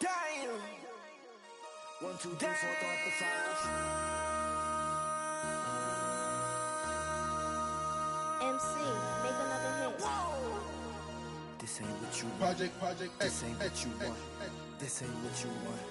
Damn. 1, 2, 3, 4, 5. MC, make another hit. Whoa. This ain't what you want. Project This ain't what you want. This ain't what you want.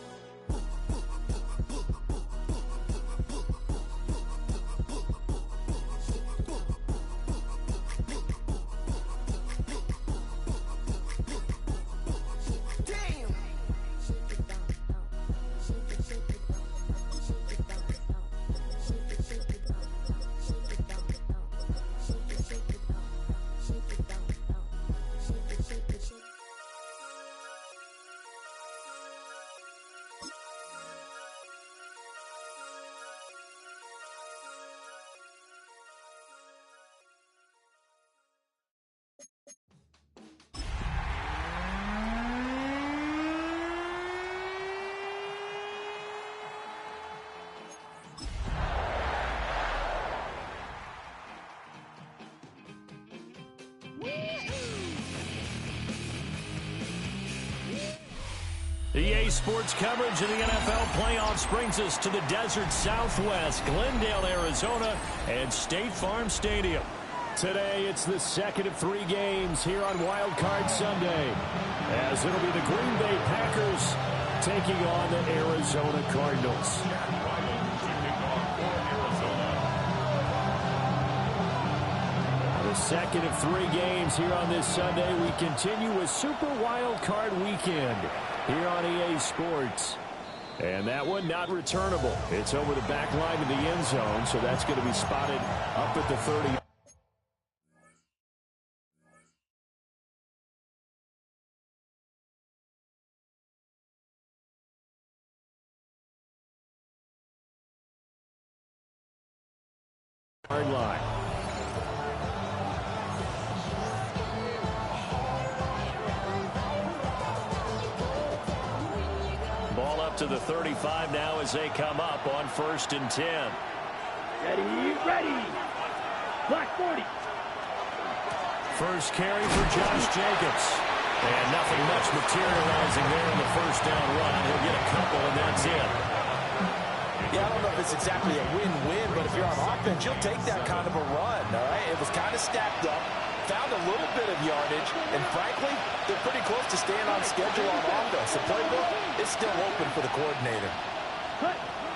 EA Sports coverage of the NFL playoffs brings us to the desert Southwest, Glendale, Arizona, and State Farm Stadium. Today, it's the second of 3 games here on Wild Card Sunday, as it'll be the Green Bay Packers taking on the Arizona Cardinals. The second of 3 games here on this Sunday. We continue with Super Wild Card Weekend here on EA Sports. And that one not returnable. It's over the back line of the end zone, so that's going to be spotted up at the 30. Yard line. Ball up to the 35 now as they come up on 1st and 10. Ready. Black 40. First carry for Josh Jacobs. And nothing much materializing there in the first down run. He'll get a couple, and that's it. Yeah, I don't know if it's exactly a win-win, but if you're on offense, you'll take that kind of a run, all right? It was kind of stacked up, found a little bit of yardage, and frankly, they're pretty close to staying on schedule on offense. The playbook is still open for the coordinator.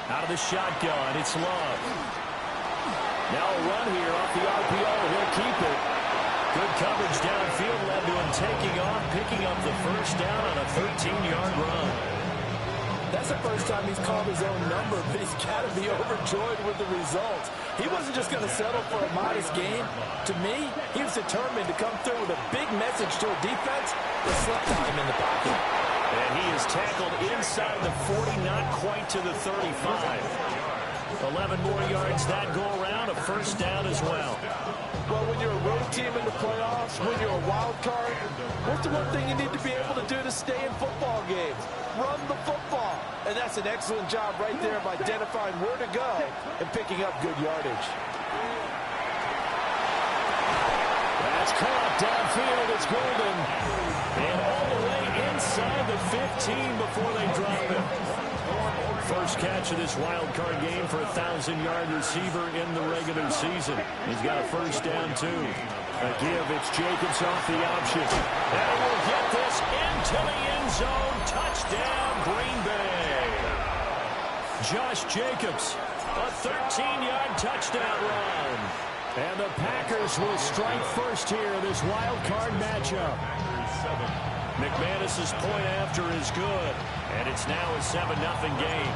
Out of the shotgun, it's Love. Now a run here off the RPO. He'll keep it. Good coverage downfield led to him taking off, picking up the first down on a 13-yard run. That's the first time he's called his own number, but he's got to be overjoyed with the results. He wasn't just going to settle for a modest gain. To me, he was determined to come through with a big message to a defense that slept on him in the pocket. And he is tackled inside the 40, not quite to the 35. 11 more yards that go around, a first down as well. Well, when you're a road team in the playoffs, when you're a wild card, what's the one thing you need to be able to do to stay in football games? Run the football. And that's an excellent job right there of identifying where to go and picking up good yardage. That's caught downfield. It's Golden. And all the way inside the 15 before they drop him. First catch of this wild card game for a 1,000-yard receiver in the regular season. He's got a first down, too. A give, it's Jacobs off the option. And he will get this into the end zone. Touchdown, Green Bay. Josh Jacobs, a 13-yard touchdown run. And the Packers will strike first here in this wild card matchup. McManus's point after is good, and it's now a 7-0 game.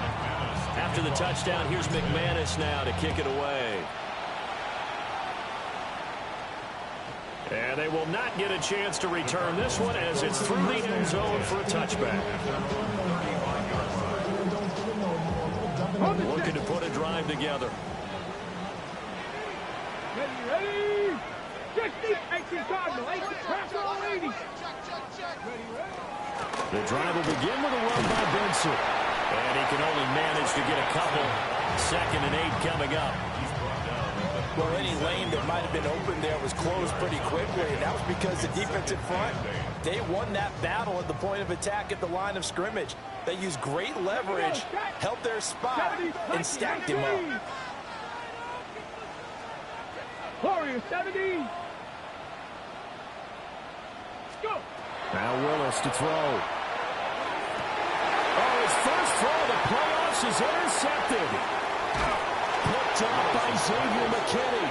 After the touchdown, here's McManus now to kick it away. And they will not get a chance to return this one as it's through the end zone for a touchback. Looking to put a drive together. Ready. 60, 18 Cardinal, 80, press all 80. The drive will begin with a run by Benson. And he can only manage to get a couple. 2nd and 8 coming up. Well, any lane that might have been open there was closed pretty quickly, and that was because the defensive front, they won that battle at the point of attack at the line of scrimmage. They used great leverage, held their spot, and stacked him up. Warriors 70. Let's go. Now Willis to throw. Oh, his first throw of the playoffs is intercepted. Picked up by Xavier McKinney.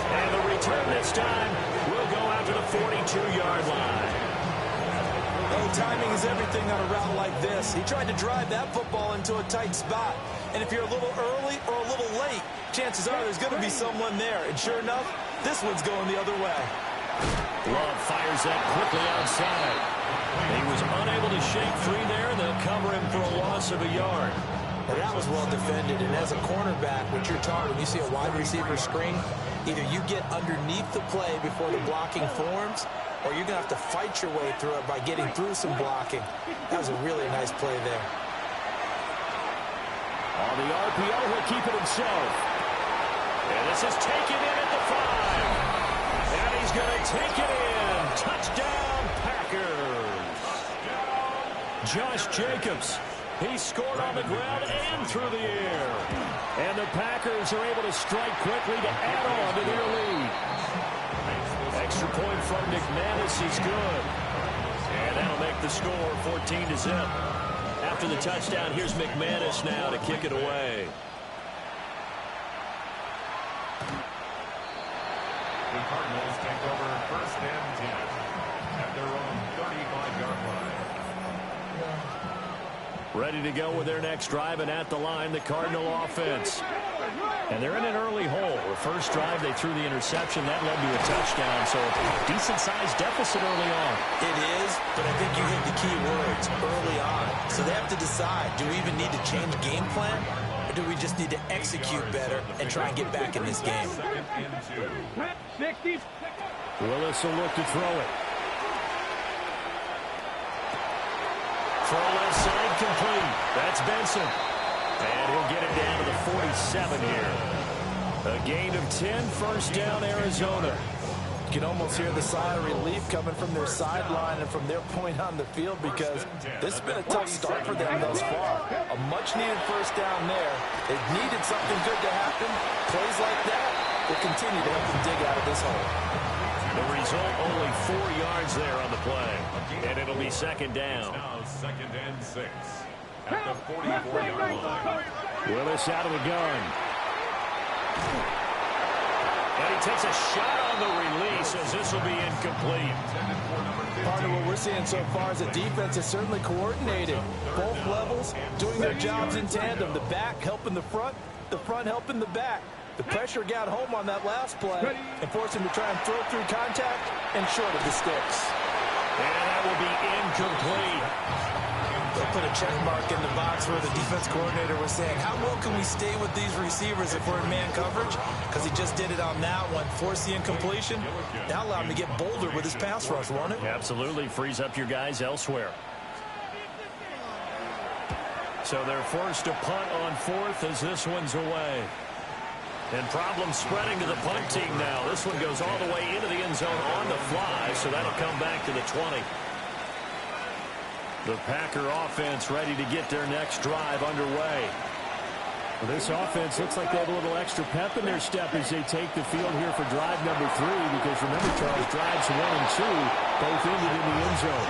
And the return this time will go out to the 42-yard line. Oh, timing is everything on a route like this. He tried to drive that football into a tight spot. And if you're a little early or a little late, chances are there's going to be someone there. And sure enough, this one's going the other way. Love fires that quickly outside. He was unable to shake free there. They'll cover him for a loss of a yard. Well, that was well defended. And as a cornerback, what you're taught when you see a wide receiver screen, either you get underneath the play before the blocking forms, or you're going to have to fight your way through it by getting through some blocking. That was a really nice play there. On the RPO, he'll keep it himself. And this is taken in at the 5. And he's going to take it in. Touchdown, Packers. Josh Jacobs. He scored on the ground and through the air. And the Packers are able to strike quickly to add on to their lead. Extra point from McManus is good. And that'll make the score 14-0. After the touchdown, here's McManus now to kick it away. The Cardinals take over 1st and 10 at their own 35-yard line. Ready to go with their next drive, and at the line, the Cardinal offense. And they're in an early hole. The first drive, they threw the interception. That led to a touchdown, so a decent-sized deficit early on. It is, but I think you hit the key words, early on. So they have to decide, do we even need to change game plan, or do we just need to execute better and try and get back in this game? 60. Willis will look to throw it. Throw left side complete. That's Benson. And he'll get it down to the 47 here. A gain of 10, first down, Arizona. You can almost hear the sigh of relief coming from their sideline and from their point on the field, because this has been a tough start for them thus far. A much-needed first down there. They've needed something good to happen. Plays like that will continue to help them dig out of this hole. The result, only 4 yards there on the play. And it'll be second down. Now 2nd and 6 at the 44-yard line. Willis out of the gun. And he takes a shot on the release as this will be incomplete. Part of what we're seeing so far is the defense is certainly coordinated. Both levels doing their jobs in tandem. The back helping the front helping the back. The pressure got home on that last play and forced him to try and throw through contact and short of the sticks. And that will be incomplete. They'll put a check mark in the box where the defense coordinator was saying, how well can we stay with these receivers if we're in man coverage? Because he just did it on that one, forced the incompletion. Now allow him to get bolder with his pass rush, won't it? Absolutely, frees up your guys elsewhere. So they're forced to punt on 4th as this one's away. And problems spreading to the punt team now. This one goes all the way into the end zone on the fly, so that'll come back to the 20. The Packer offense ready to get their next drive underway. Well, this offense looks like they have a little extra pep in their step as they take the field here for drive number 3, because remember, Charles, drives 1 and 2 both ended in the end zone.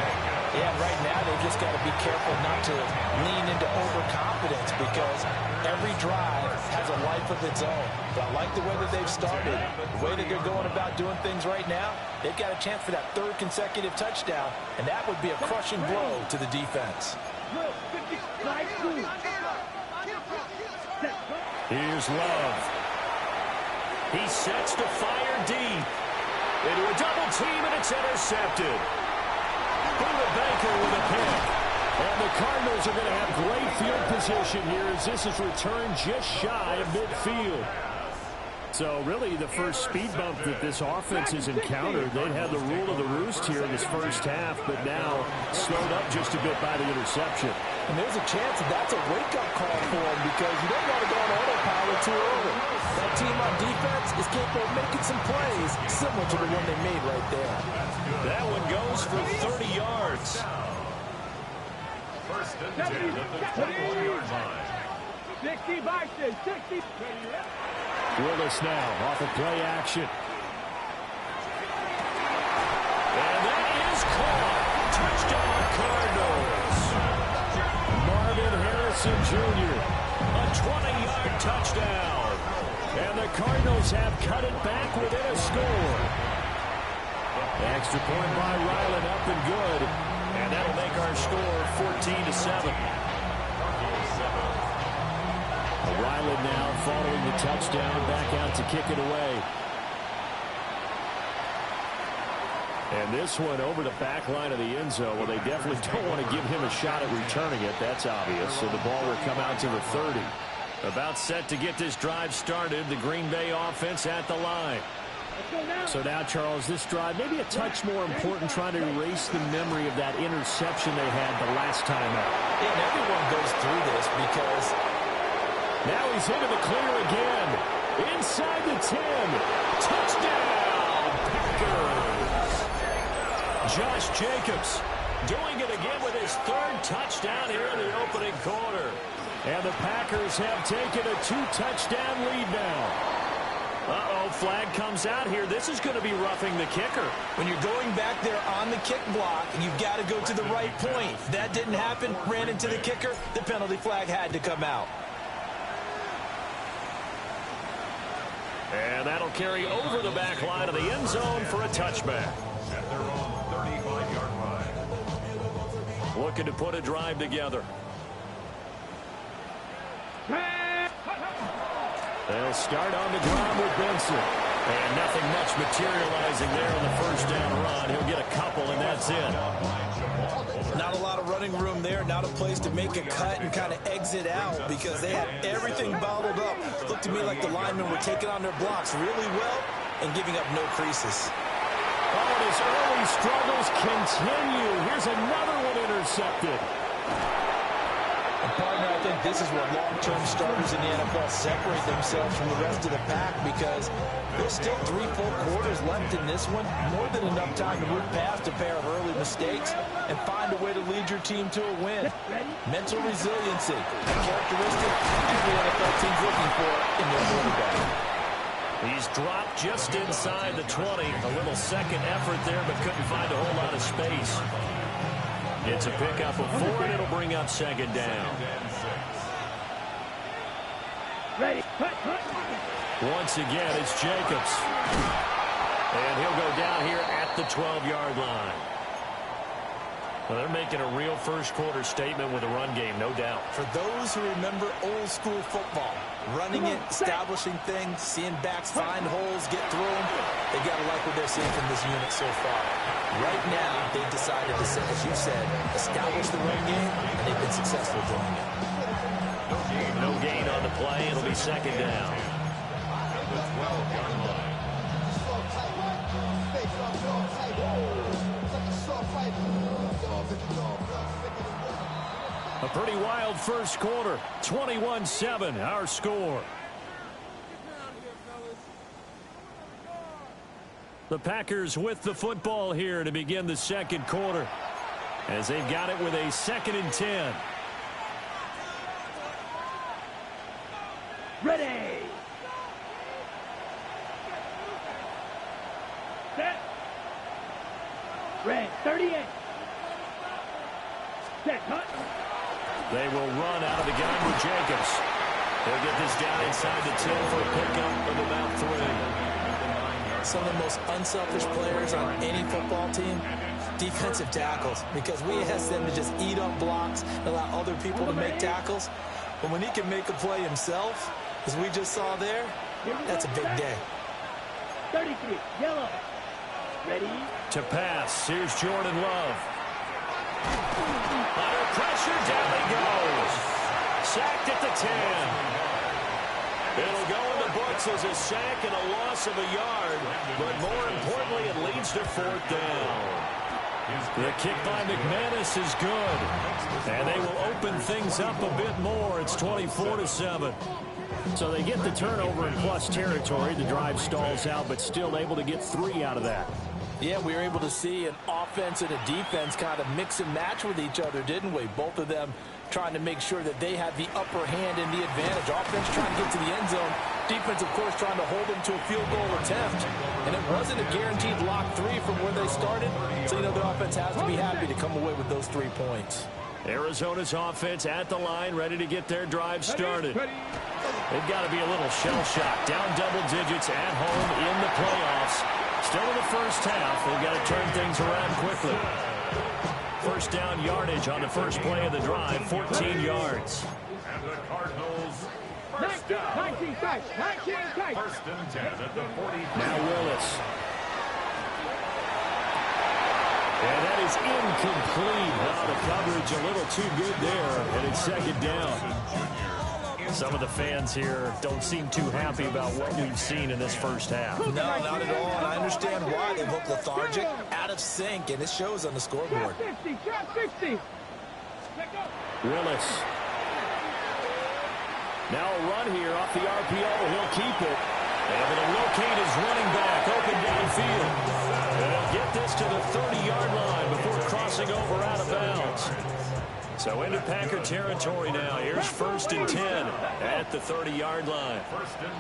Yeah, right now they've just got to be careful not to lean into overconfidence, because every drive has a life of its own. But I like the way that they've started, the way that they're going about doing things right now. They've got a chance for that 3rd consecutive touchdown, and that would be a crushing blow to the defense. Here's Love. He sets to fire deep. Into a double team, and it's intercepted. Buda Baker with a pick. And the Cardinals are going to have great field position here as this is returned just shy of midfield. So really the first speed bump that this offense has encountered, they'd had the rule of the roost here in this first half, but now slowed up just a bit by the interception. And there's a chance that that's a wake-up call for them because you don't want to go on autopilot too early. That team on defense is capable of making some plays similar to the one they made right there. That one goes for 30 yards. First and 10 at the 21-yard line. 60 Bison, 60. Willis now off of play action. And that is caught. Touchdown Cardinals. Marvin Harrison Jr. A 20-yard touchdown. And the Cardinals have cut it back within a score. Extra point by Ryland up and good. And that'll make our score 14-7. Ryland now following the touchdown, back out to kick it away. And this one over the back line of the end zone. Well, they definitely don't want to give him a shot at returning it. That's obvious. So the ball will come out to the 30. About set to get this drive started. The Green Bay offense at the line. So now, Charles, this drive maybe a touch more important, trying to erase the memory of that interception they had the last time out. Yeah, and everyone goes through this because now he's into the clear again. Inside the 10. Touchdown, Packers. Josh Jacobs doing it again with his third touchdown here in the opening quarter. And the Packers have taken a 2-touchdown lead now. Uh-oh, flag comes out here. This is going to be roughing the kicker. when you're going back there on the kick block, you've got to go to the right point. That didn't happen, ran into the kicker, the penalty flag had to come out. And that'll carry over the back line of the end zone for a touchback. At their own 35-yard line. Looking to put a drive together. They'll start on the ground with Benson. And nothing much materializing there in the first down run. He'll get a couple, and that's it. Not a lot of running room there, not a place to make a cut and kind of exit out because they had everything bottled up. Looked to me like the linemen were taking on their blocks really well and giving up no creases. Oh, and his early struggles continue. Here's another one intercepted. And partner, I think this is where long-term starters in the NFL separate themselves from the rest of the pack because there's still 3 full quarters left in this one. More than enough time to move past a pair of early mistakes and find a way to lead your team to a win. Mental resiliency, a characteristic every NFL team's looking for in their quarterback. He's dropped just inside the 20. A little second effort there, but couldn't find a whole lot of space. It's a pickup of 4, and it'll bring up second down. Ready. Once again, it's Jacobs. And he'll go down here at the 12-yard line. Well, they're making a real first-quarter statement with a run game, no doubt. For those who remember old-school football, running it, establishing things, seeing backs find holes, get through them, they got to like what they're seeing from this unit so far. Right now, they've decided to, as you said, establish the run game, and they've been successful doing it. No gain on the play. It'll be second down. The 12-yard line. A pretty wild first quarter. 21-7, our score. The Packers with the football here to begin the second quarter, as they've got it with a 2nd and 10. Ready. Set. Red 38. Set. Cut. They will run out of the gun with Jacobs. They'll get this down inside the 10 for a pickup of about 3. Some of the most unselfish players on any football team, defensive tackles, because we ask them to just eat up blocks and allow other people to make tackles. But when he can make a play himself, as we just saw there, that's a big day. 33. Yellow. Ready. To pass. Here's Jordan Love. Under pressure, down he goes. Sacked at the 10. It'll go in the books as a sack and a loss of a yard, but more importantly, it leads to 4th down. The kick by McManus is good, and they will open things up a bit more. It's 24-7. So they get the turnover in plus territory. The drive stalls out, but still able to get 3 out of that. Yeah, we were able to see an offense and a defense kind of mix and match with each other, didn't we? Both of them trying to make sure that they had the upper hand and the advantage. Offense trying to get to the end zone. Defense, of course, trying to hold them to a field goal attempt. And it wasn't a guaranteed lock 3 from where they started. So, you know, the offense has to be happy to come away with those 3 points. Arizona's offense at the line, ready to get their drive started. They've got to be a little shell-shocked. Down double digits at home in the playoffs. Still in the first half. They've got to turn things around quickly. First down yardage on the first play of the drive, 14 yards. And the Cardinals, first down. 19 tight. 19 tight. First and 10 at the 40. Now Willis. And that is incomplete. Well, the coverage a little too good there, and it's second down. Some of the fans here don't seem too happy about what we've seen in this first half. No, not at all, and I understand why. They look lethargic, out of sync, and it shows on the scoreboard. 50, 60. Willis. Now a run here off the RPO. He'll keep it. Able to locate his running back open downfield. And he'll get this to the 30-yard line before crossing over out of bounds. So into Packer territory now. Here's first and 10 at the 30-yard line.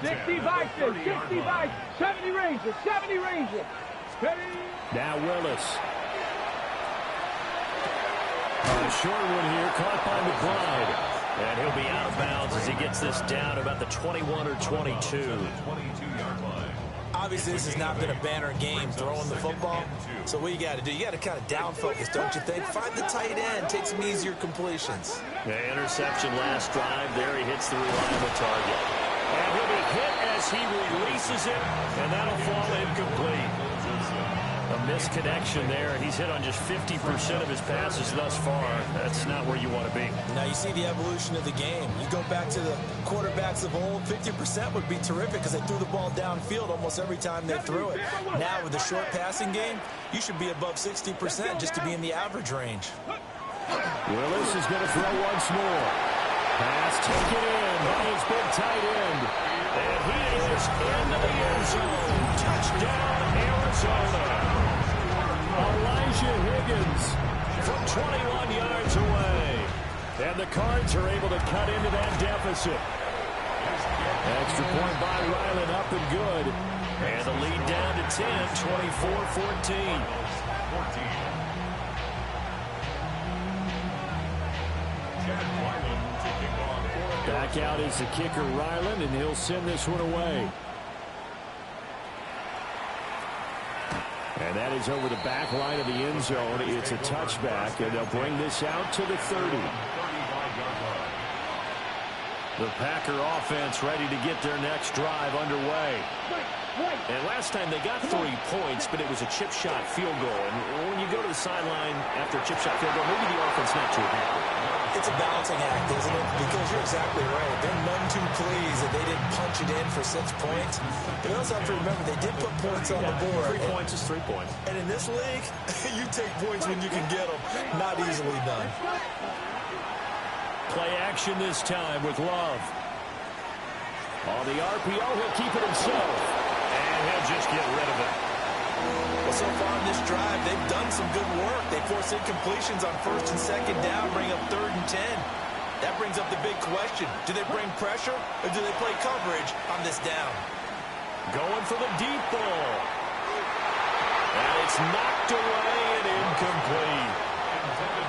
60 Vikings, 60 Vikings, 70 Rangers, 70 Rangers. Now Willis. A short one here, caught by McBride. And he'll be out of bounds as he gets this down about the 21 or 22. 22-yard line. Obviously, this has not been a banner game throwing the football. So what you got to do, you got to kind of down focus, don't you think? Find the tight end, take some easier completions. The interception last drive. There he hits the reliable target. And he'll be hit as he releases it, and that'll fall incomplete. A misconnection there. He's hit on just 50% of his passes thus far. That's not where you want to be. Now you see the evolution of the game. You go back to the quarterbacks of old, 50% would be terrific because they threw the ball downfield almost every time they threw it. Now with the short passing game, you should be above 60% just to be in the average range. Willis is going to throw once more. Pass taken in by his big tight end. And he is into the end zone. Touchdown, Arizona. Elijah Higgins from 21 yards away. And the Cards are able to cut into that deficit. Extra point by Ryland, up and good. And the lead down to 10, 24-14. Back out is the kicker, Ryland, and he'll send this one away. And that is over the back line of the end zone. It's a touchback, and they'll bring this out to the 30. The Packer offense ready to get their next drive underway. And last time they got 3 points, but it was a chip shot field goal. And when you go to the sideline after a chip shot field goal, maybe the offense not too happy. It's a balancing act, isn't it? Because you're exactly right. They're none too pleased that they didn't punch it in for 6 points. But you also have to remember they did put points on the board. 3 points is 3 points. And in this league, you take points when you can get them. Not easily done. Play action this time with Love. On the RPO, he'll keep it himself. And he'll just get rid of it. Well, so far in this drive, they've done some good work. They force incompletions on first and second down, bring up 3rd and 10. That brings up the big question. Do they bring pressure or do they play coverage on this down? Going for the deep ball. And it's knocked away and incomplete.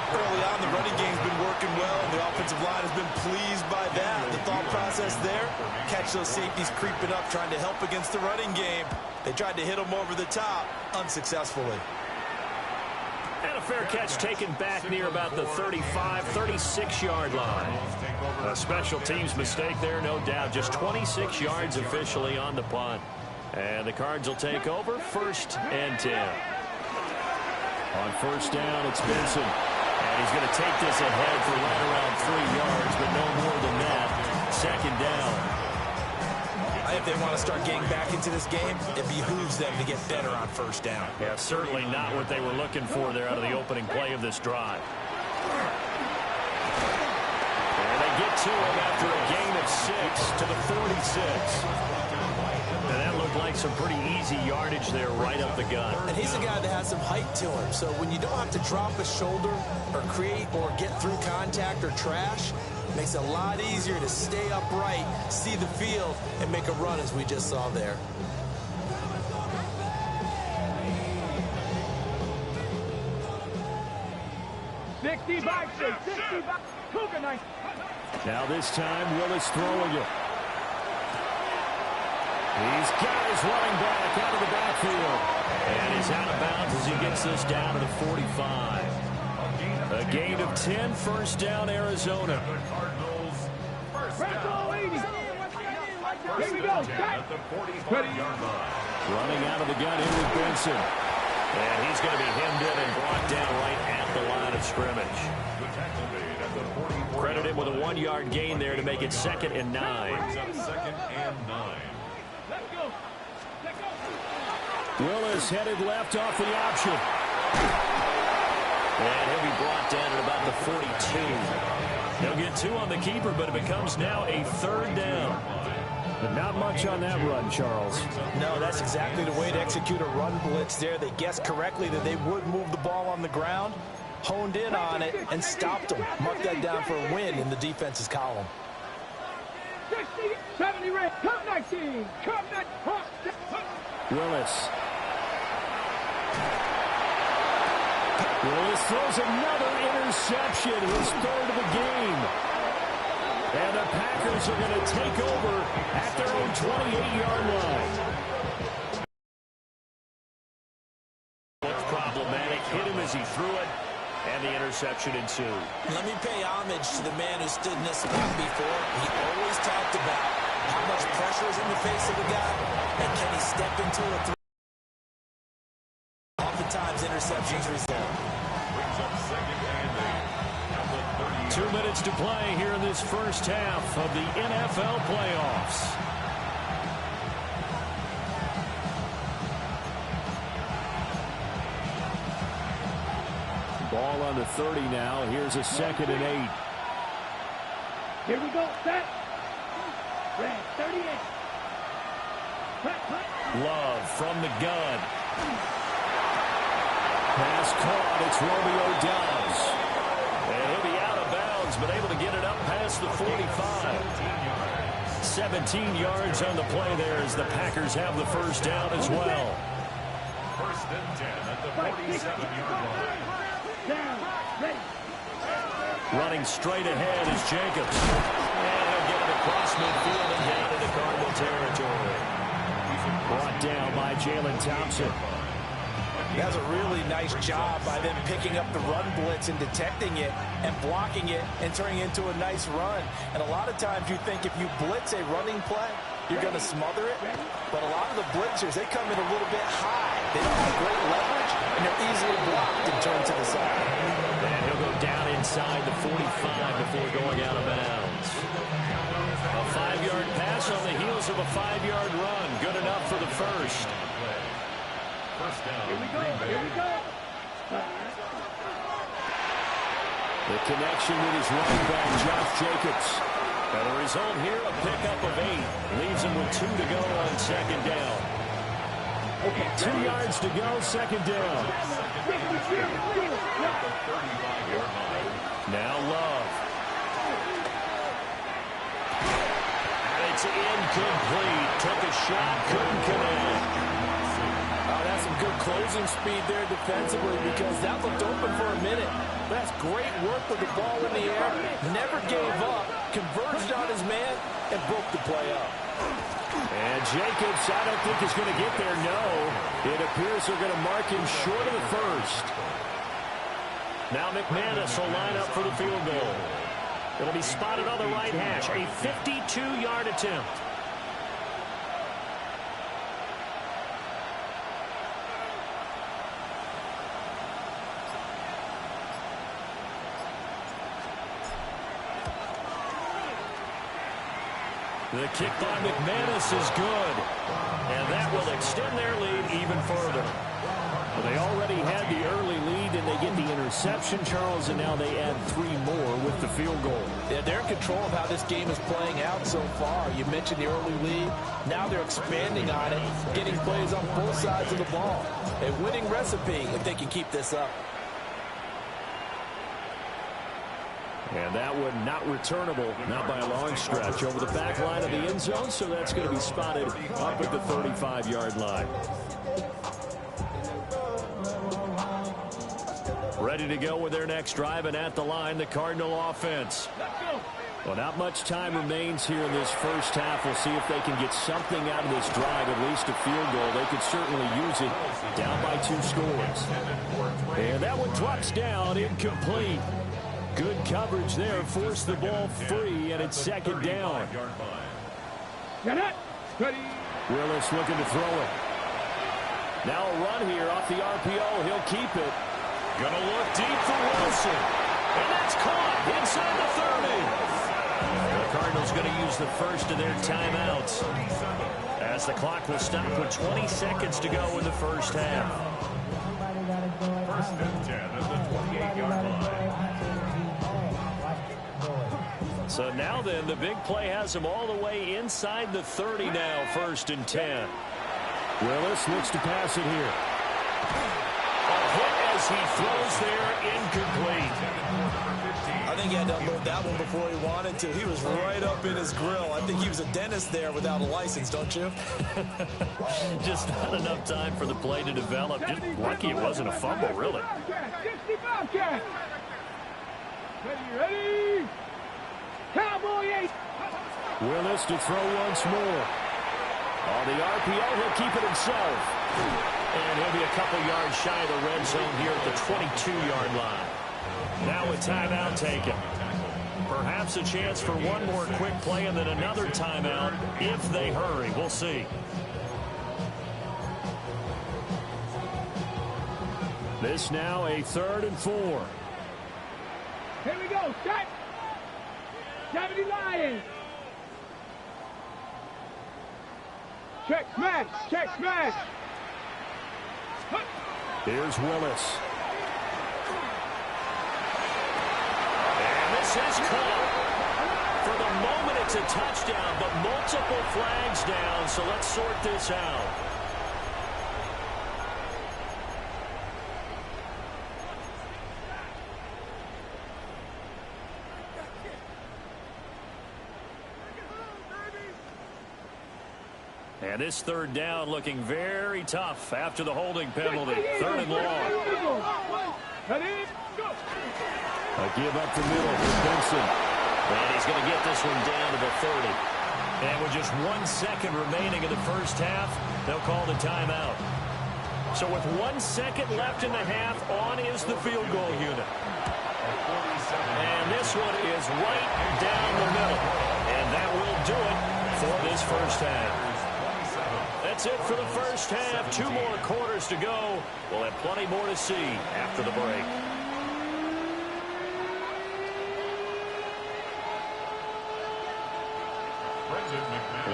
Early on, the running game's been working well, and the offensive line has been pleased by that. The thought process there, catch those safeties creeping up, trying to help against the running game. They tried to hit them over the top, unsuccessfully. And a fair catch taken back near about the 35, 36-yard line. A special teams mistake there, no doubt. Just 26 yards officially on the punt. And the Cards will take over, 1st and 10. On first down, it's Benson. And he's going to take this ahead for right around 3 yards, but no more than that. 2nd down. If they want to start getting back into this game, it behooves them to get better on first down. Yeah, certainly not what they were looking for there out of the opening play of this drive. And they get to him after a gain of 6 to the 46. And that looked like some pretty easy yardage there right up the gut. And he's a guy that has some height to him, so when you don't have to drop a shoulder or create or get through contact or trash, it makes it a lot easier to stay upright, see the field, and make a run as we just saw there. Now this time, Willis throwing it. He's got his running back out of the backfield. And he's out of bounds as he gets this down to the 45. A gain of 10, first down, Arizona. Here we go. Running out of the gun in with Benson. And he's going to be hemmed in and brought down right at the line of scrimmage. Credit him with a 1-yard gain there to make it 2nd and 9. Willis headed left off the option. And he'll be brought down at about the 42. They'll get 2 on the keeper, but it becomes now a 3rd down. But not much on that run, Charles. No, that's exactly the way to execute a run blitz there. They guessed correctly that they would move the ball on the ground, honed in on it, and stopped them. Mark that down for a win in the defense's column. 60, 70, come 19, come 19. Willis. Willis throws another interception, his 3rd of the game. And the Packers are going to take over at their own 28-yard line. Looked problematic, hit him as he threw it, and the interception ensued. Let me pay homage to the man who stood in this spot before. He always talked about how much pressure is in the face of a guy, and can he step into it. Oftentimes, interceptions result. 2 minutes to play here in this first half of the NFL playoffs. Ball on the 30 now. Here's a 2nd and 8. Here we go, set. Red, 38. Love from the gun. Pass caught. It's Romeo Doubs. And he'll be out of bounds, but able to get it up past the 45. 17 yards on the play there as the Packers have the first down as well. 1st and 10 at the 47-yard line. Running straight ahead is Jacobs. And he'll get it across midfield and down into Cardinal territory. Brought down by Jalen Thompson. That's a really nice job by them picking up the run blitz and detecting it and blocking it and turning it into a nice run. And a lot of times you think if you blitz a running play, you're going to smother it. But a lot of the blitzers, they come in a little bit high. They don't have great leverage, and they're easily blocked and turned to the side. And he'll go down inside the 45 before going out of bounds. A 5-yard pass on the heels of a 5-yard run. Good enough for the first. First down. Here we go, here we go. The connection with his running back, Josh Jacobs. And the result here, a pickup of 8. Leaves him with 2 to go on 2nd down. 2 yards to go, 2nd down. Now Love. And it's incomplete. Took a shot, couldn't connect. Oh, that's some good closing speed there defensively because that looked open for a minute. That's great work with the ball in the air. Never gave up, converged on his man, and broke the play up. And Jacobs, I don't think is going to get there, no. It appears they're going to mark him short of the first. Now McManus will line up for the field goal. It'll be spotted on the right hash. A 52-yard attempt. The kick by McManus is good. And that will extend their lead even further. Well, they already had the early lead, and they get the interception, Charles, and now they add 3 more with the field goal. Yeah, they're in control of how this game is playing out so far. You mentioned the early lead. Now they're expanding on it, getting plays on both sides of the ball. A winning recipe if they can keep this up. And that one not returnable, not by a long stretch, over the back line of the end zone, so that's going to be spotted up at the 35-yard line. Ready to go with their next drive, and at the line, the Cardinal offense. Well, not much time remains here in this first half. We'll see if they can get something out of this drive, at least a field goal. They could certainly use it, down by 2 scores. And that one drops down, incomplete. Good coverage there, forced the ball free, and it's second down. Willis looking to throw it. Now a run here off the RPO. He'll keep it. Gonna look deep for Wilson. And that's caught inside the 30. The Cardinals going to use the first of their timeouts, as the clock will stop with 20 seconds to go in the first half. First and 10 at the 28-yard line. So now then, the big play has them all the way inside the 30 now, first and 10. Willis looks to pass it here. A hit as he throws there, incomplete. I think he had to unload that one before he wanted to. He was right up in his grill. I think he was a dentist there without a license, don't you? Just not enough time for the play to develop. Just lucky it wasn't a fumble, really. Ready? Cowboy 8. Willis to throw once more. On the RPO, he'll keep it himself. And he'll be a couple yards shy of the red zone here at the 22-yard line. Now a timeout taken. Perhaps a chance for one more quick play and then another timeout if they hurry. We'll see. This now a 3rd and 4. Here we go. Set. 70 Lions. Check smash. Check smash. Here's Willis. And this is caught. For the moment, it's a touchdown, but multiple flags down, so let's sort this out. And this 3rd down looking very tough after the holding penalty. 3rd and long. A give up the middle for Benson. And he's going to get this one down to the 30. And with just 1 second remaining in the first half, they'll call the timeout. So with 1 second left in the half, on is the field goal unit. And this one is right down the middle. And that will do it for this first half. That's it for the first half. 2 more quarters to go. We'll have plenty more to see after the break.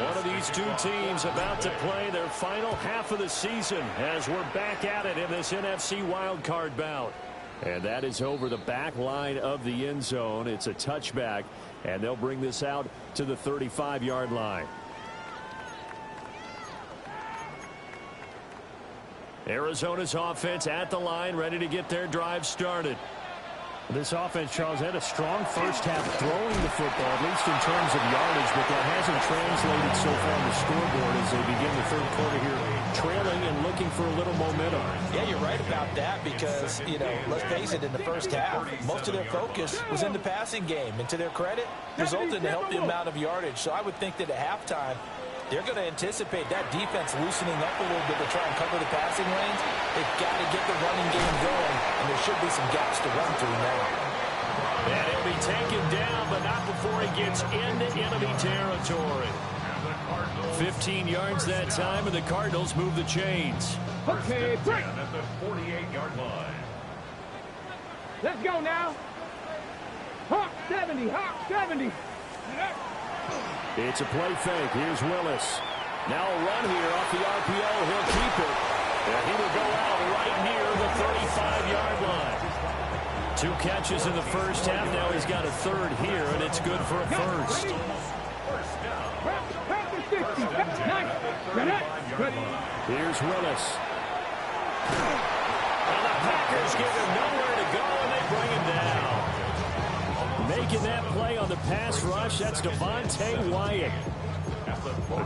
One of these 2 teams about to play their final half of the season as we're back at it in this NFC wildcard bout. And that is over the back line of the end zone. It's a touchback, and they'll bring this out to the 35-yard line. Arizona's offense at the line, ready to get their drive started. This offense, Charles, had a strong first half throwing the football, at least in terms of yardage, but that hasn't translated so far on the scoreboard as they begin the 3rd quarter here, trailing and looking for a little momentum. Yeah, you're right about that because, you know, let's face it, in the first half, most of their focus was in the passing game. And to their credit, resulted in a healthy amount of yardage. So I would think that at halftime, they're going to anticipate that defense loosening up a little bit to try and cover the passing lanes. They've got to get the running game going, and there should be some gaps to run through now. And he'll be taken down, but not before he gets into enemy territory. 15 yards that time, and the Cardinals move the chains. Okay, break. At the 48-yard line. Let's go now. Hawk 70. Hawk 70. It's a play fake. Here's Willis. Now a run here off the RPO. He'll keep it. And he will go out right near the 35-yard line. 2 catches in the first half. Now he's got a third here, and it's good for a first. Here's Willis. And the Packers give him nowhere to go, and they bring him down. Making that play on the pass rush, that's Devontae Wyatt.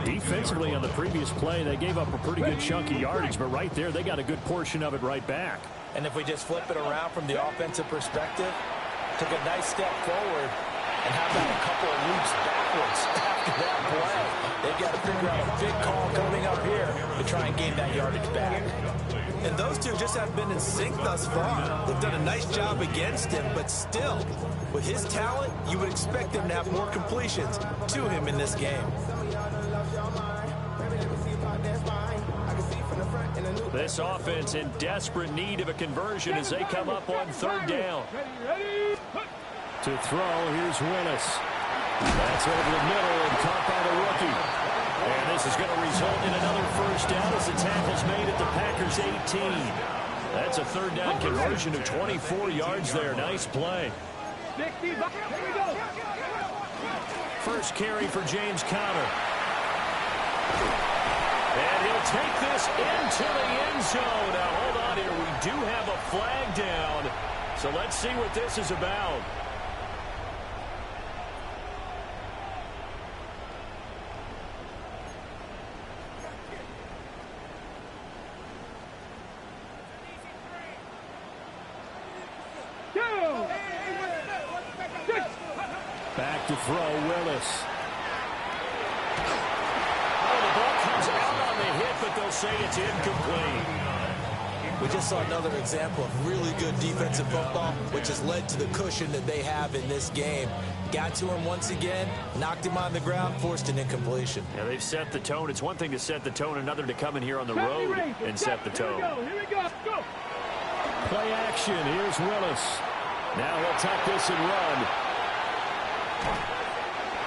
Defensively on the previous play, they gave up a pretty good chunk of yardage, but right there, they got a good portion of it right back. And if we just flip it around from the offensive perspective, took a nice step forward, and how about a couple of leaps backwards after that play? They've got to figure out a big call coming up here to try and gain that yardage back. And those two just have been in sync thus far. They've done a nice job against him, but still, with his talent, you would expect him to have more completions to him in this game. This offense in desperate need of a conversion as they come up on third down. To throw, here's Willis. That's over the middle and caught by the rookie. And this is going to result in another first down as the tackle's made at the Packers' 18. That's a third down conversion of 24 yards there. Nice play. First carry for James Conner. And he'll take this into the end zone. Now, hold on here. We do have a flag down. So let's see what this is about. Back to throw, Willis. But they'll say it's incomplete. We just saw another example of really good defensive football, which has led to the cushion that they have in this game. Got to him once again, knocked him on the ground, forced an incompletion. Yeah, they've set the tone. It's one thing to set the tone, another to come in here on the road and set the tone. Here we go. Go. Play action. Here's Willis. Now he'll tuck this and run.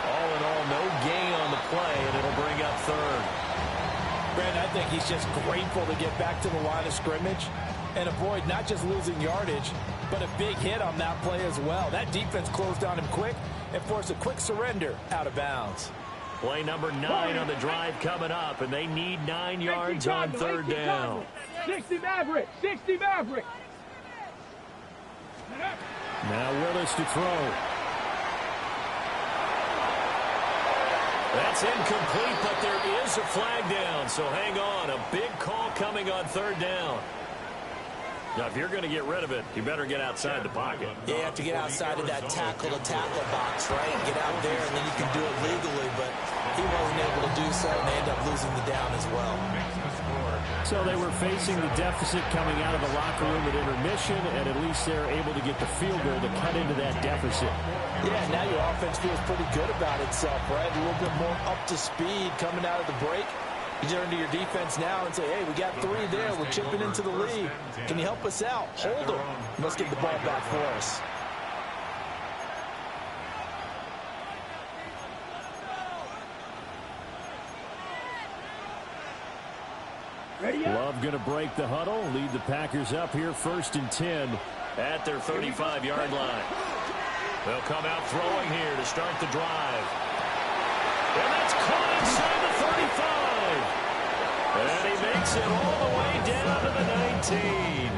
All in all, no gain on the play, and it'll bring up third. Brandon, I think he's just grateful to get back to the line of scrimmage and avoid not just losing yardage, but a big hit on that play as well. That defense closed on him quick and forced a quick surrender out of bounds. Play number 9 on the drive coming up, and they need 9 yards on third down. 60 Maverick. 60 Maverick. Now Willis to throw. That's incomplete, but there is a flag down, so hang on. A big call coming on third down. Now, if you're going to get rid of it, you better get outside the pocket. Yeah, you have to get outside of that tackle-to-tackle box, right? Get out there, and then you can do it legally, but he wasn't able to do so, and they end up losing the down as well. So they were facing the deficit coming out of the locker room at intermission, and at least they're able to get the field goal to cut into that deficit. Yeah, now your offense feels pretty good about itself, right? A little bit more up to speed coming out of the break. You turn to your defense now and say, hey, we got 3 there. We're chipping into the lead. Can you help us out? Hold them. Let's get the ball back for us. Love going to break the huddle, lead the Packers up here 1st and 10 at their 35-yard line. They'll come out throwing here to start the drive. And that's caught inside the 35. And he makes it all the way down to the 19.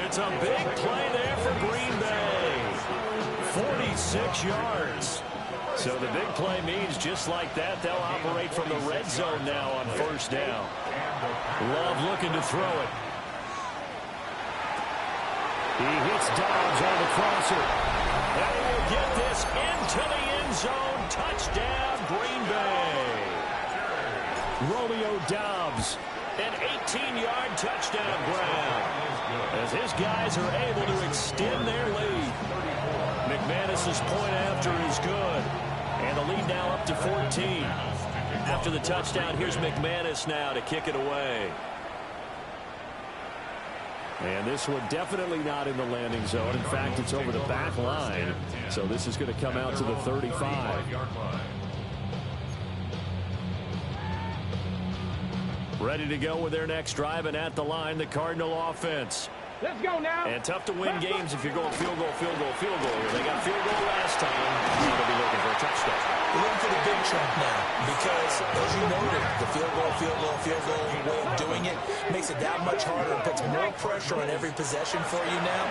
It's a big play there for Green Bay. 46 yards. So the big play means just like that, they'll operate from the red zone now on 1st down. Love looking to throw it. He hits Dobbs on the crosser. And he will get this into the end zone. Touchdown, Green Bay. Romeo Dobbs, an 18-yard touchdown grab. As his guys are able to extend their lead. McManus's point after is good. And the lead now up to 14. After the touchdown, here's McManus now to kick it away. And this one definitely not in the landing zone. In fact, it's over the back line. So this is going to come out to the 35. Ready to go with their next drive, and at the line, the Cardinal offense. Let's go now. And tough to win games if you're going field goal, field goal, field goal here. They got field goal last time. Now they'll be looking for a touchdown. We're looking for the big chunk now because, as you noted, the field goal way of doing it makes it that much harder and puts more pressure on every possession for you now.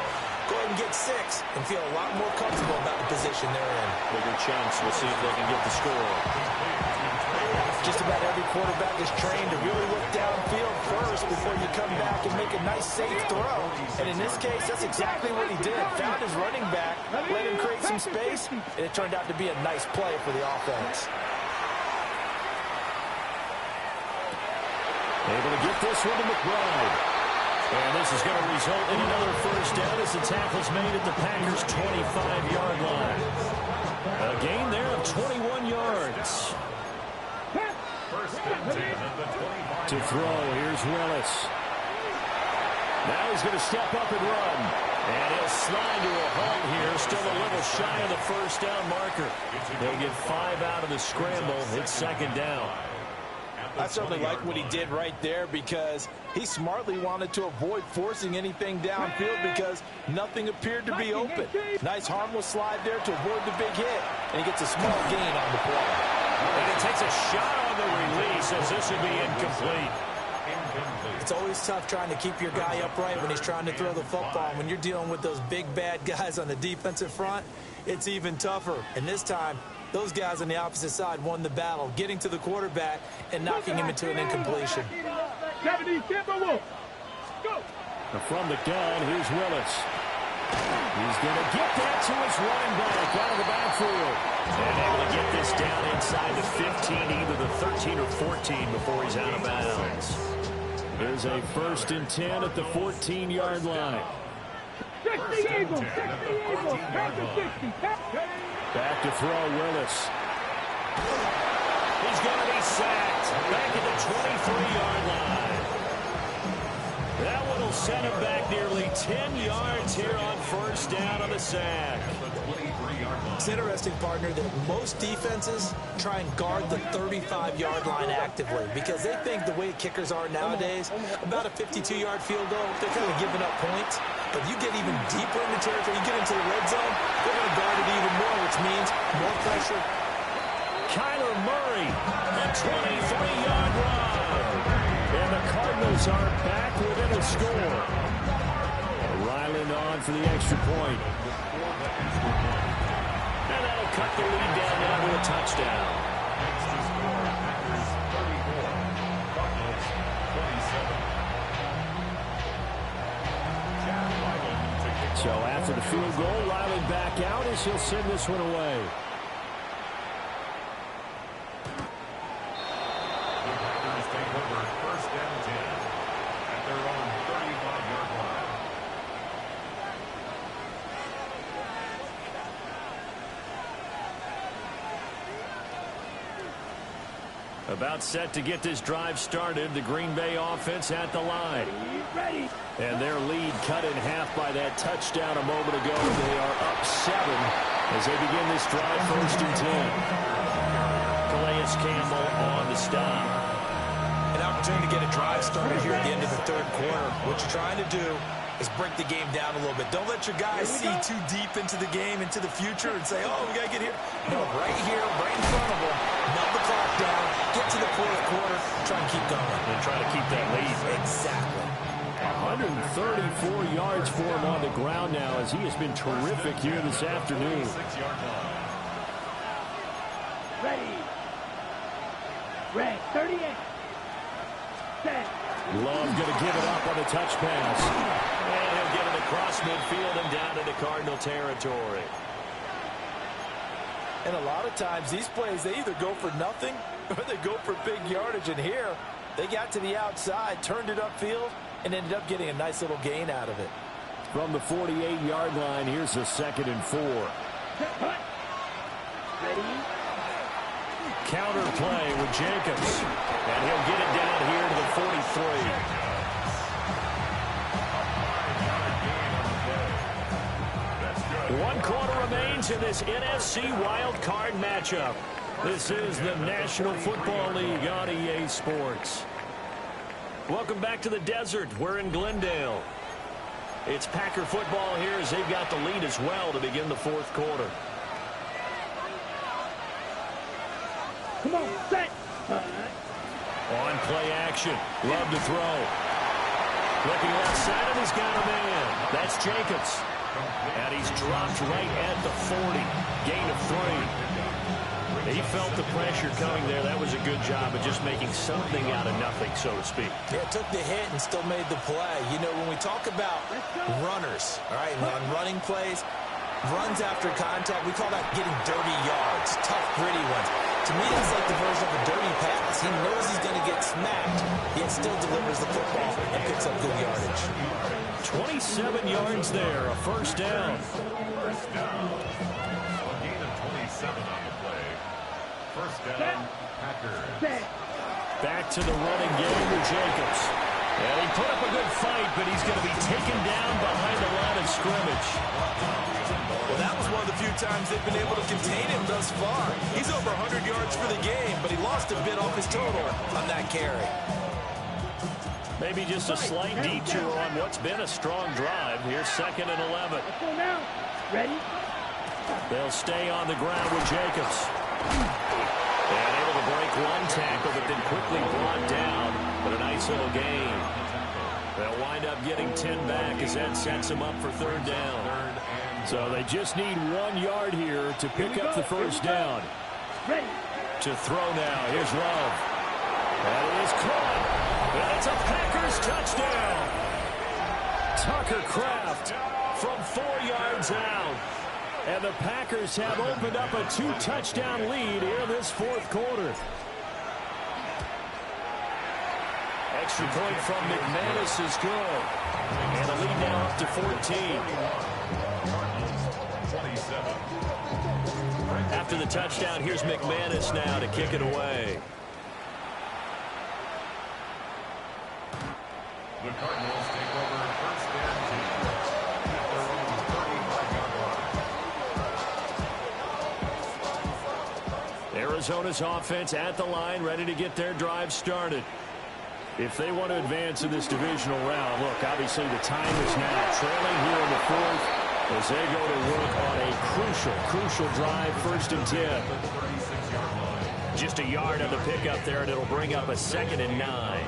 Go ahead and get 6 and feel a lot more comfortable about the position they're in. Bigger chance. We'll see if they can get the score. Just about every quarterback is trained to really look downfield first before you come back and make a nice, safe throw. And in this case, that's exactly what he did. Found his running back, let him create some space, and it turned out to be a nice play for the offense. Able to get this one to McBride. And this is going to result in another first down as the tackle's made at the Packers' 25-yard line. A gain there of 21 yards. To throw, here's Willis. Now he's going to step up and run. And he'll slide to a halt here, still a little shy of the first down marker. They'll get 5 out of the scramble. It's second down. I certainly like what he did right there because he smartly wanted to avoid forcing anything downfield because nothing appeared to be open. Nice harmless slide there to avoid the big hit, and he gets a small gain on the play. And he takes a shot on the release as this would be incomplete. It's always tough trying to keep your guy upright when he's trying to throw the football. When you're dealing with those big, bad guys on the defensive front, it's even tougher. And this time, those guys on the opposite side won the battle, getting to the quarterback and knocking him into an incompletion. 70, go. From the gun, here's Willis. He's going to get that to his running back out of the backfield. And able to get this down inside the 15, either the 13 or 14 before he's out of bounds. Here's a 1st and 10 at the 14-yard line. 60 Eagles, 60 Eagles, back to 60. Back to throw, Willis. He's going to be sacked back at the 23-yard line. That one will send him back nearly 10 yards here on first down on the sack. It's interesting, partner, that most defenses try and guard the 35-yard line actively because they think the way kickers are nowadays, about a 52-yard field goal, they're kind of giving up points. But you get even deeper in the territory, you get into the red zone, they're going to guard it even more, which means more pressure. Kyler Murray, a 23-yard run. And the Cardinals are back within a score. Ryland on for the extra point. And that'll cut the lead down now to a touchdown. So after the field goal, Ryland back out as he'll send this one away. About set to get this drive started. The Green Bay offense at the line. And their lead cut in half by that touchdown a moment ago. They are up 7 as they begin this drive 1st and 10. Calais Campbell on the stop. An opportunity to get a drive started here at the end of the 3rd quarter. What you're trying to do is break the game down a little bit. Don't let your guys see too deep into the game, into the future, and say, oh, we got to get here. No, right here, right in front of them, melt the clock down, get to the 4th quarter, try and keep going. And try to keep that lead. Exactly. 134 yards for him on the ground now as he has been terrific here this afternoon. Ready. Red, 38. Set. Love going to give it up on the touch pass. And he'll get it across midfield and down into Cardinal territory. And a lot of times these plays, they either go for nothing or they go for big yardage. And here, they got to the outside, turned it upfield, and ended up getting a nice little gain out of it. From the 48-yard line, here's a 2nd and 4. Ready. Counter play with Jacobs. And he'll get it down here to the 43. One quarter remains in this NFC Wild Card matchup. This is the National Football League on EA Sports. Welcome back to the desert. We're in Glendale. It's Packer football here as they've got the lead as well to begin the fourth quarter. Come on, set. On play action. Love to throw. Looking left side, and he's got a man. That's Jacobs. And he's dropped right at the 40. Gain of 3. He felt the pressure coming there. That was a good job of just making something out of nothing, so to speak. Yeah, took the hit and still made the play. You know, when we talk about runners, all right, on running plays, runs after contact, we call that getting dirty yards, tough, gritty ones. To me, that's like the version of a dirty pass. He knows he's going to get smacked, yet still delivers the football and picks up good yardage. 27 yards there, a first down. First down. A gain of 27 on the play. First down, Packers. Back to the running game with Jacobs. And he put up a good fight, but he's going to be taken down behind the line of scrimmage. Well, that was one of the few times they've been able to contain him thus far. He's over 100 yards for the game, but he lost a bit off his total on that carry. Maybe just a slight detour on what's been a strong drive. Here's 2nd and 11. Let's go now. Ready? They'll stay on the ground with Jacobs. And able to break one tackle, but then quickly brought down. But a nice little gain. They'll wind up getting 10 back as that sets them up for 3rd down. So they just need 1 yard here to pick up the first down. Ready? To throw now. Here's Love. That is caught. And it's a Packers touchdown. Tucker Kraft from 4 yards out. And the Packers have opened up a 2-touchdown lead here in this fourth quarter. Extra point from McManus is good. And a lead now up to 14. After the touchdown, here's McManus now to kick it away. The Cardinals take over first and 10 at their own 35-yard line. Arizona's offense at the line, ready to get their drive started. If they want to advance in this divisional round, look, obviously the time is now. Trailing here in the fourth as they go to work on a crucial drive, 1st and 10. Just a yard on the pickup there, and it'll bring up a 2nd and 9.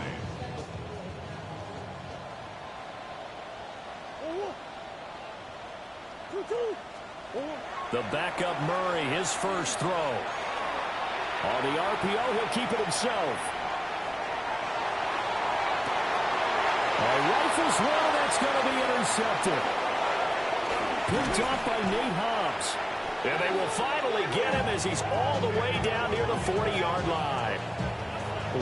The backup Murray, his first throw. On the RPO, he'll keep it himself. Rifles one, that's going to be intercepted. Picked off by Nate Hobbs. And they will finally get him as he's all the way down near the 40-yard line.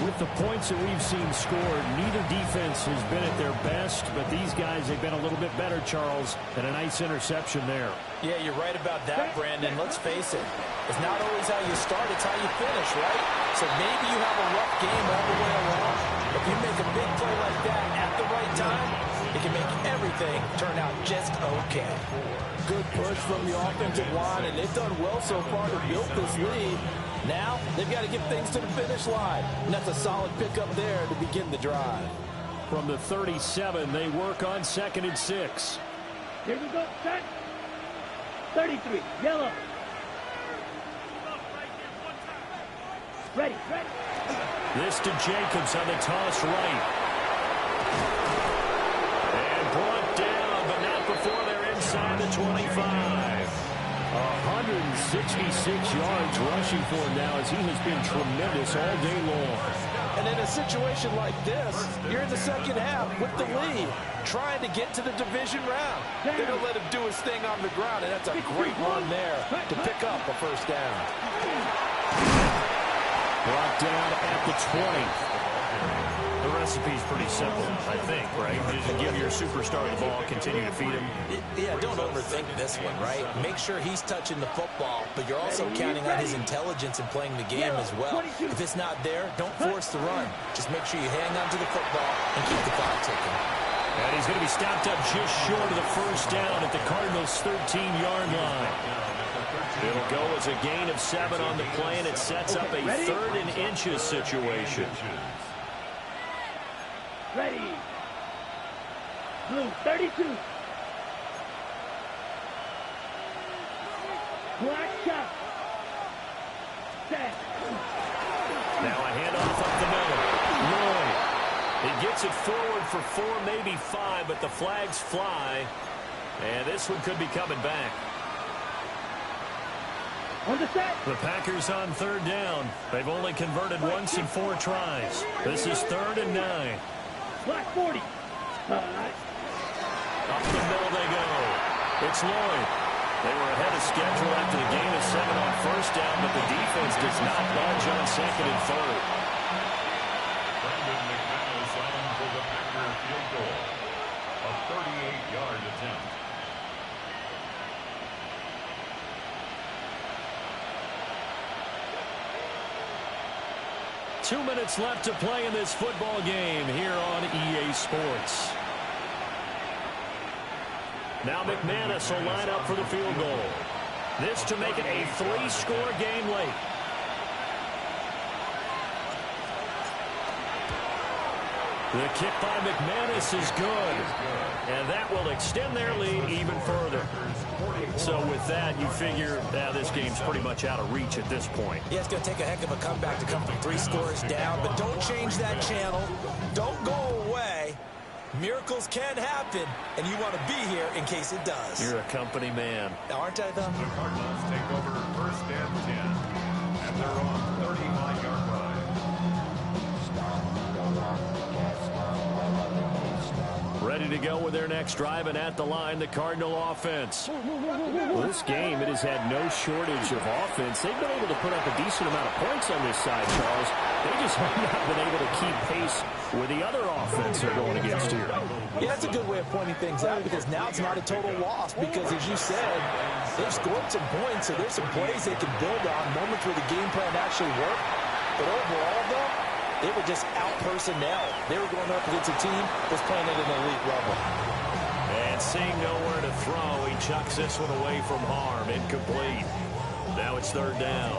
With the points that we've seen scored, neither defense has been at their best, but these guys have been a little bit better, Charles, and a nice interception there. Yeah, you're right about that, Brandon. Let's face it. It's not always how you start, it's how you finish, right? So maybe you have a rough game all the way along. If you make a big play like that at the right time, it can make everything turn out just okay. Good push from the offensive line, and they've done well so far to build this lead. Now, they've got to get things to the finish line. And that's a solid pickup there to begin the drive. From the 37, they work on 2nd and 6. Here we go. Set. 33. Yellow. Ready. This to Jacobs on the toss right. And brought down, but not before they're inside the 25. 166 yards rushing for him now as he has been tremendous all day long. And in a situation like this, you're in the second half with the lead, trying to get to the division round. They're going to let him do his thing on the ground, and that's a great run there to pick up a first down. Brought down at the 20. The recipe's pretty simple, I think, right? You just give your superstar the ball, continue to feed him. Yeah, don't overthink this one, right? Make sure he's touching the football, but you're also counting on his intelligence in playing the game as well. If it's not there, don't force the run. Just make sure you hang on to the football and keep the clock ticking. And he's going to be stopped up just short of the first down at the Cardinals' 13-yard line. It'll go as a gain of 7 on the play, and it sets up a 3rd and inches situation. Ready. Blue, 32. Black shot. Set. Now a handoff up the middle. Lloyd. He gets it forward for 4, maybe 5, but the flags fly. And this one could be coming back. On the set. The Packers on 3rd down. They've only converted once in 4 tries. This is 3rd and 9. Black 40. Up the middle they go. It's Lloyd. They were ahead of schedule after the gain of 7 on 1st down, but the defense does not budge on 2nd and 3rd. Brandon McManus on for the Packer field goal. A 38-yard attempt. Two minutes left to play in this football game here on EA Sports. Now McManus will line up for the field goal. This to make it a 3-score game late. The kick by McManus is good. And that will extend their lead even further. So with that, you figure this game's pretty much out of reach at this point. Yeah, it's going to take a heck of a comeback to come from 3 scores down, but don't change that channel. Don't go away. Miracles can happen, and you want to be here in case it does. You're a company man. Aren't I, though? The Cardinals take over 1st and 10. And they're on 35-yard line. Ready to go with their next drive, and at the line, the Cardinal offense. Well, this game, it has had no shortage of offense. They've been able to put up a decent amount of points on this side, Charles. They just have not been able to keep pace with the other offense they're going against here. Yeah, that's a good way of pointing things out, because now it's not a total loss, because as you said, they've scored some points, so there's some plays they can build on, moments where the game plan actually worked. But overall, though, they were just out-personnel. They were going up against a team that's playing at an elite level. And seeing nowhere to throw, he chucks this one away from harm. Incomplete. Now it's 3rd down.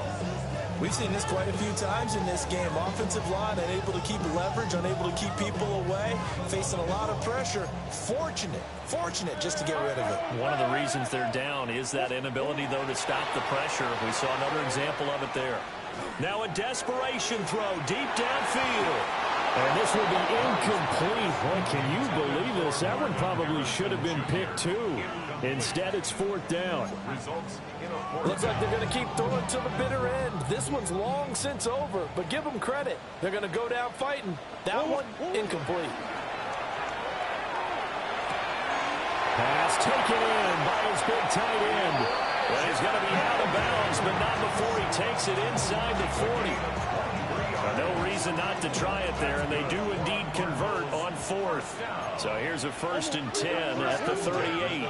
We've seen this quite a few times in this game. Offensive line unable to keep leverage, unable to keep people away, facing a lot of pressure. Fortunate just to get rid of it. One of the reasons they're down is that inability, though, to stop the pressure. We saw another example of it there. Now a desperation throw deep downfield. And this will be incomplete. Boy, can you believe this? That one probably should have been picked too. Instead, it's 4th down. Looks like they're going to keep throwing to the bitter end. This one's long since over, but give them credit. They're going to go down fighting. That one, incomplete. Pass taken in by his big tight end. And he's going to be out of bounds, but not before he takes it inside the 40. No reason not to try it there, and they do indeed convert on 4th. So here's a 1st and 10 at the 38.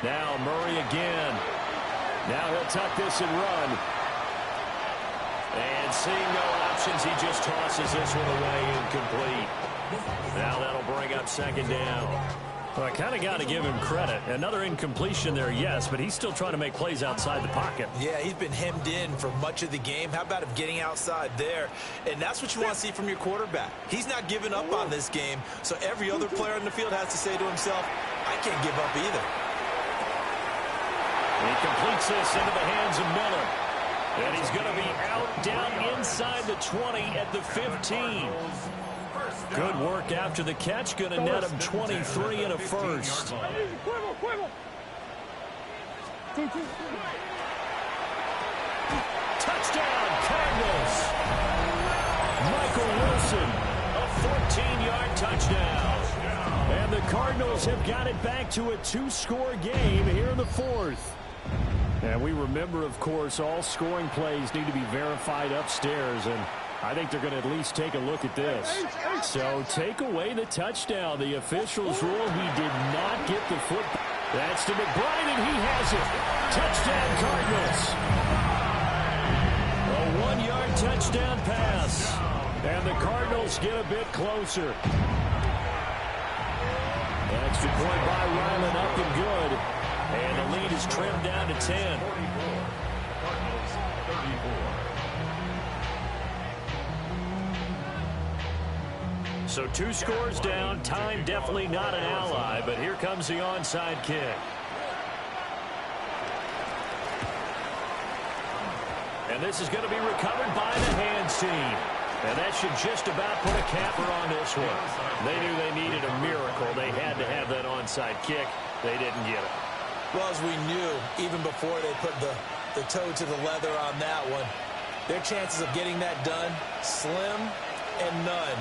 Now Murray again. Now he'll tuck this and run. And seeing no options, he just tosses this one away, incomplete. Now that'll bring up 2nd down. Well, I kind of got to give him credit. Another incompletion there, yes, but he's still trying to make plays outside the pocket. Yeah, he's been hemmed in for much of the game. How about him getting outside there? And that's what you want to see from your quarterback. He's not giving up on this game, so every other player in the field has to say to himself, I can't give up either. He completes this into the hands of Miller. And he's going to be out down inside the 20 at the 15. Good work after the catch. Going to net him 23 and a 1st. Touchdown, Cardinals. Michael Wilson, a 14-yard touchdown. And the Cardinals have got it back to a 2-score game here in the 4th. And we remember, of course, all scoring plays need to be verified upstairs, and I think they're going to at least take a look at this. So take away the touchdown. The officials rule he did not get the football. That's to McBride, and he has it. Touchdown, Cardinals. A 1-yard touchdown pass. And the Cardinals get a bit closer. Extra point by Ryland, up and good. And the lead is trimmed down to 10. 44. Cardinals 34. So 2 scores down. Time definitely not an ally, but here comes the onside kick. And this is going to be recovered by the hands team. And that should just about put a capper on this one. They knew they needed a miracle. They had to have that onside kick. They didn't get it. Well, as we knew, even before they put the toe to the leather on that one, their chances of getting that done, slim and none.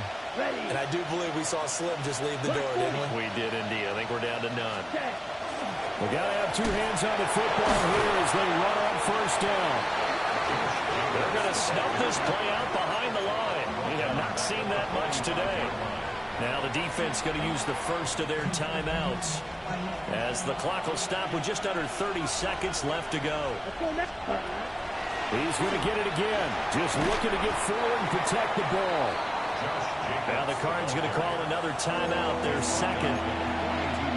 And I do believe we saw Slim just leave the door, didn't we? We did indeed. I think we're down to none. We got to have 2 hands on the football here as they run on first down. They're going to snuff this play out behind the line. We have not seen that much today. Now the defense going to use the first of their timeouts as the clock will stop with just under 30 seconds left to go. He's going to get it again. Just looking to get forward and protect the ball. Now the Cards going to call another timeout, their second.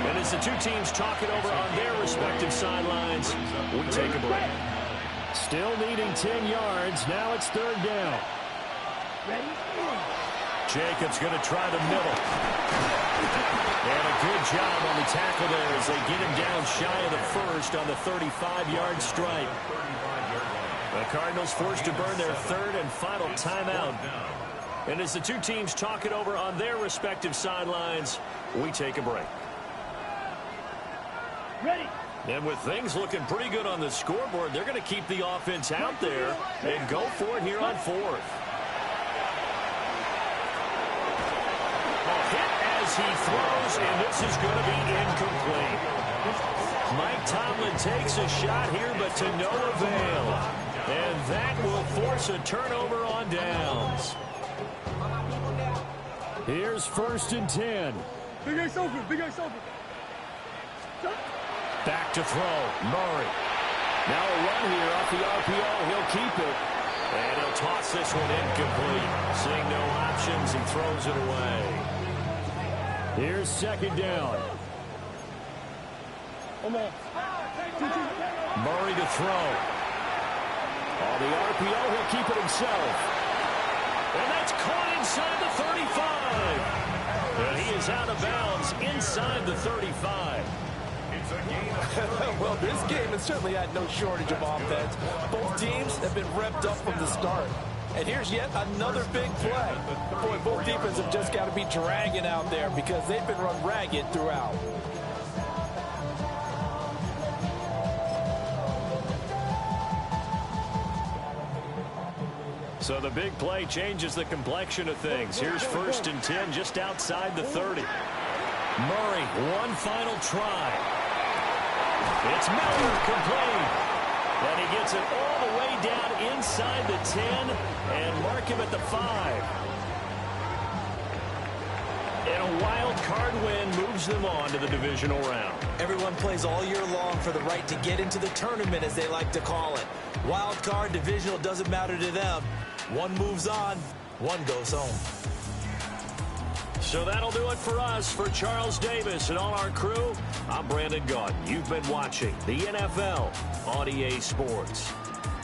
And as the 2 teams talk it over on their respective sidelines, we take a break. Still needing 10 yards. Now it's 3rd down. Jacobs going to try the middle. And a good job on the tackle there as they get him down shy of the first on the 35-yard strike. The Cardinals forced to burn their 3rd and final timeout. And as the 2 teams talk it over on their respective sidelines, we take a break. Ready. And with things looking pretty good on the scoreboard, they're going to keep the offense out there and go for it here on 4th. A hit as he throws, and this is going to be incomplete. Mike Tomlin takes a shot here, but to no avail. And that will force a turnover on downs. Here's 1st and 10. Big Ace open. Big Ace open. Back to throw. Murray. Now a run here off the RPO. He'll keep it. And he'll toss this one incomplete. Seeing no options and throws it away. Here's 2nd down. Murray to throw. On the RPO, he'll keep it himself. And that's caught inside the 35. And he is out of bounds inside the 35. Well, this game has certainly had no shortage of offense. Both teams have been revved up from the start. And here's yet another big play. Boy, both defenses have just got to be dragging out there because they've been run ragged throughout. So the big play changes the complexion of things. Here's 1st and 10 just outside the 30. Murray, one final try. It's Miller complete. And he gets it all the way down inside the 10 and mark him at the 5. And a wild card win moves them on to the divisional round. Everyone plays all year long for the right to get into the tournament, as they like to call it. Wild card, divisional, doesn't matter to them. One moves on, one goes home. So that'll do it for us. For Charles Davis and all our crew, I'm Brandon Gaudin. You've been watching the NFL on EA Sports.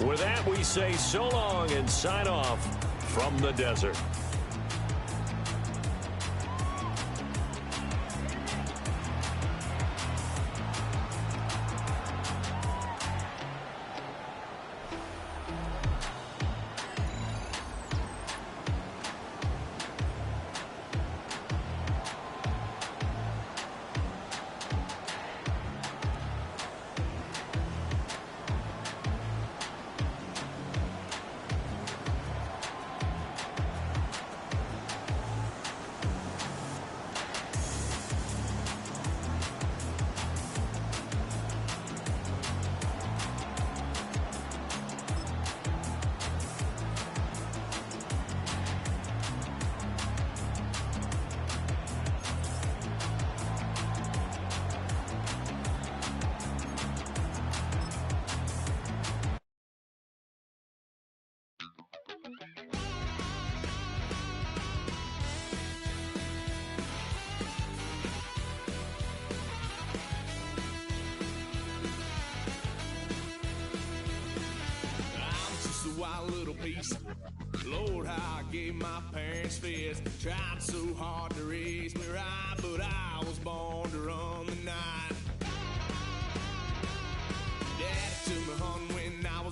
With that, we say so long and sign off from the desert. Lord, how I gave my parents fits. Tried so hard to raise me right, but I was born to run the night. Daddy took me home when I was